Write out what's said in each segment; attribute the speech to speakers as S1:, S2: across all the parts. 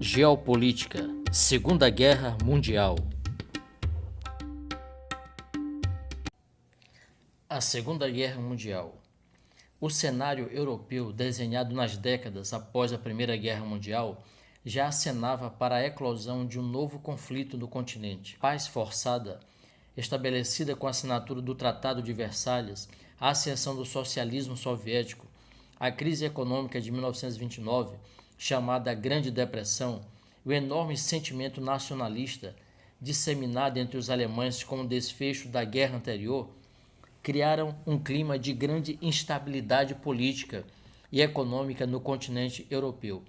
S1: Geopolítica, Segunda Guerra Mundial. A Segunda Guerra Mundial. O cenário europeu desenhado nas décadas após a Primeira Guerra Mundial já acenava para a eclosão de um novo conflito no continente. Paz forçada, estabelecida com a assinatura do Tratado de Versalhes, a ascensão do socialismo soviético, a crise econômica de 1929, chamada Grande Depressão, o enorme sentimento nacionalista disseminado entre os alemães com o desfecho da guerra anterior, criaram um clima de grande instabilidade política e econômica no continente europeu.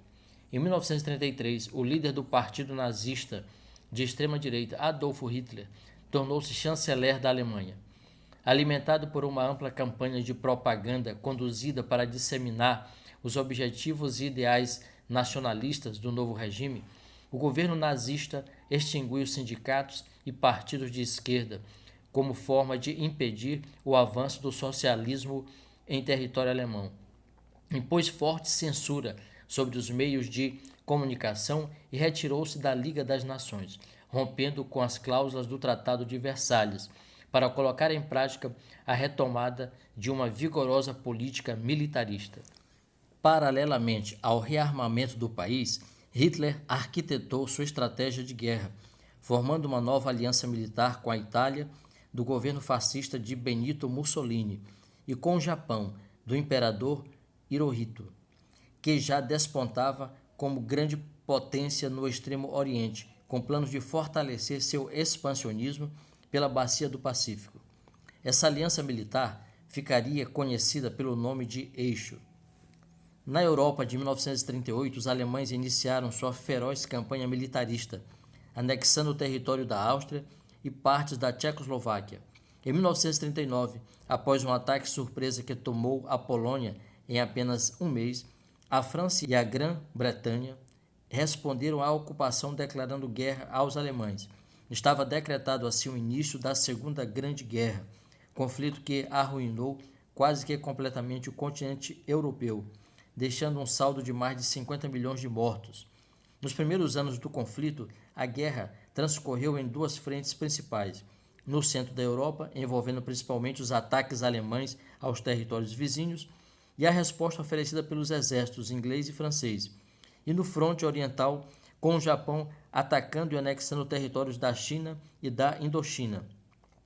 S1: Em 1933, o líder do partido nazista de extrema-direita, Adolf Hitler, tornou-se chanceler da Alemanha. Alimentado por uma ampla campanha de propaganda conduzida para disseminar os objetivos e ideais nacionalistas do novo regime, o governo nazista extinguiu os sindicatos e partidos de esquerda como forma de impedir o avanço do socialismo em território alemão. Impôs forte censura sobre os meios de comunicação e retirou-se da Liga das Nações, rompendo com as cláusulas do Tratado de Versalhes, para colocar em prática a retomada de uma vigorosa política militarista. Paralelamente ao rearmamento do país, Hitler arquitetou sua estratégia de guerra, formando uma nova aliança militar com a Itália, do governo fascista de Benito Mussolini, e com o Japão, do imperador Hirohito, que já despontava como grande potência no Extremo Oriente, com planos de fortalecer seu expansionismo pela Bacia do Pacífico. Essa aliança militar ficaria conhecida pelo nome de Eixo. Na Europa de 1938, os alemães iniciaram sua feroz campanha militarista, anexando o território da Áustria e partes da Tchecoslováquia. Em 1939, após um ataque surpresa que tomou a Polônia em apenas um mês, a França e a Grã-Bretanha responderam à ocupação declarando guerra aos alemães. Estava decretado assim o início da Segunda Grande Guerra, conflito que arruinou quase que completamente o continente europeu, deixando um saldo de mais de 50 milhões de mortos. Nos primeiros anos do conflito, a guerra transcorreu em duas frentes principais. No centro da Europa, envolvendo principalmente os ataques alemães aos territórios vizinhos e a resposta oferecida pelos exércitos inglês e francês. E no fronte oriental, com o Japão atacando e anexando territórios da China e da Indochina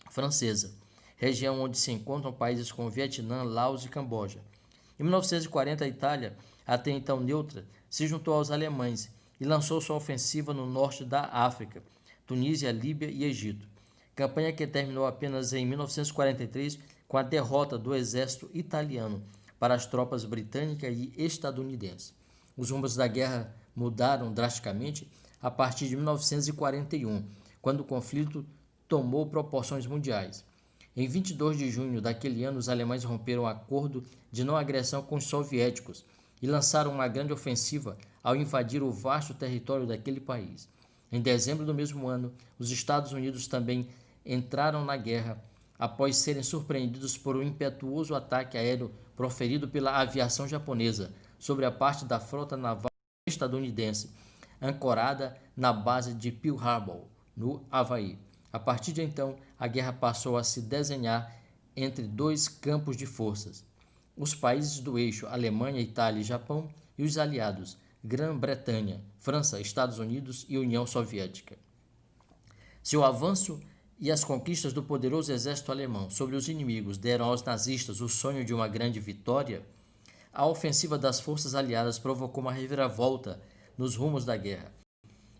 S1: francesa, região onde se encontram países como Vietnã, Laos e Camboja. Em 1940, a Itália, até então neutra, se juntou aos alemães e lançou sua ofensiva no norte da África, Tunísia, Líbia e Egito. Campanha que terminou apenas em 1943 com a derrota do exército italiano para as tropas britânica e estadunidense. Os rumos da guerra mudaram drasticamente a partir de 1941, quando o conflito tomou proporções mundiais. Em 22 de junho daquele ano, os alemães romperam o acordo de não agressão com os soviéticos e lançaram uma grande ofensiva ao invadir o vasto território daquele país. Em dezembro do mesmo ano, os Estados Unidos também entraram na guerra após serem surpreendidos por um impetuoso ataque aéreo proferido pela aviação japonesa sobre a parte da frota naval estadunidense, ancorada na base de Pearl Harbor, no Havaí. A partir de então, a guerra passou a se desenhar entre dois campos de forças: os países do eixo Alemanha, Itália e Japão, e os aliados Grã-Bretanha, França, Estados Unidos e União Soviética. Seu avanço e as conquistas do poderoso exército alemão sobre os inimigos deram aos nazistas o sonho de uma grande vitória. A ofensiva das forças aliadas provocou uma reviravolta nos rumos da guerra.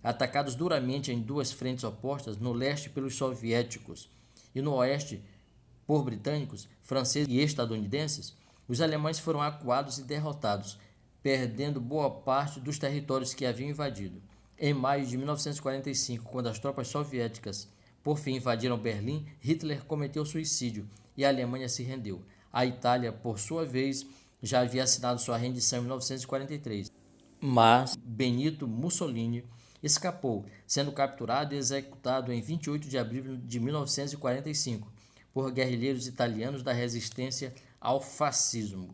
S1: Atacados duramente em duas frentes opostas, no leste pelos soviéticos e no oeste por britânicos, franceses e estadunidenses, os alemães foram acuados e derrotados, perdendo boa parte dos territórios que haviam invadido. Em maio de 1945, quando as tropas soviéticas por fim invadiram Berlim, Hitler cometeu suicídio e a Alemanha se rendeu. A Itália, por sua vez, já havia assinado sua rendição em 1943. Mas Benito Mussolini escapou, sendo capturado e executado em 28 de abril de 1945 por guerrilheiros italianos da resistência ao fascismo.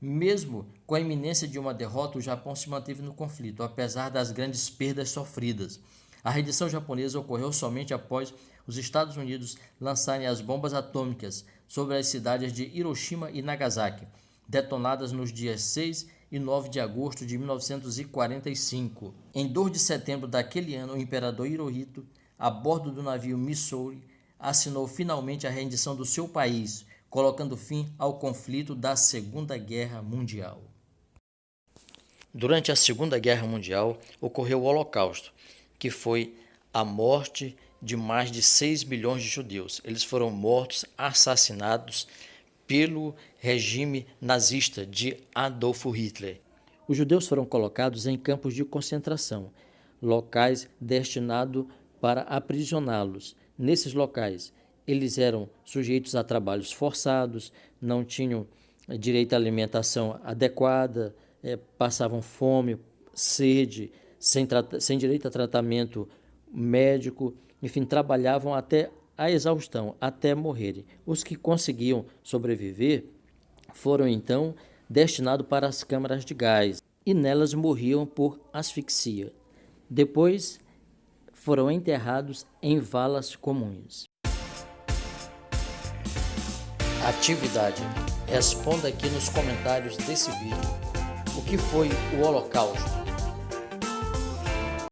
S1: Mesmo com a iminência de uma derrota, o Japão se manteve no conflito, apesar das grandes perdas sofridas. A rendição japonesa ocorreu somente após os Estados Unidos lançarem as bombas atômicas sobre as cidades de Hiroshima e Nagasaki, detonadas nos dias 6 e 9 de agosto de 1945. Em 2 de setembro daquele ano, o imperador Hirohito, a bordo do navio Missouri, assinou finalmente a rendição do seu país, colocando fim ao conflito da Segunda Guerra Mundial. Durante a Segunda Guerra Mundial, ocorreu o Holocausto, que foi a morte de mais de 6 milhões de judeus. Eles foram mortos, assassinados pelo regime nazista de Adolf Hitler. Os judeus foram colocados em campos de concentração, locais destinados para aprisioná-los. Nesses locais, eles eram sujeitos a trabalhos forçados, não tinham direito à alimentação adequada, passavam fome, sede, sem direito a tratamento médico, enfim, trabalhavam até a exaustão, até morrerem. Os que conseguiam sobreviver foram então destinados para as câmaras de gás e nelas morriam por asfixia. Depois foram enterrados em valas comuns. Atividade. Responda aqui nos comentários desse vídeo. O que foi o Holocausto?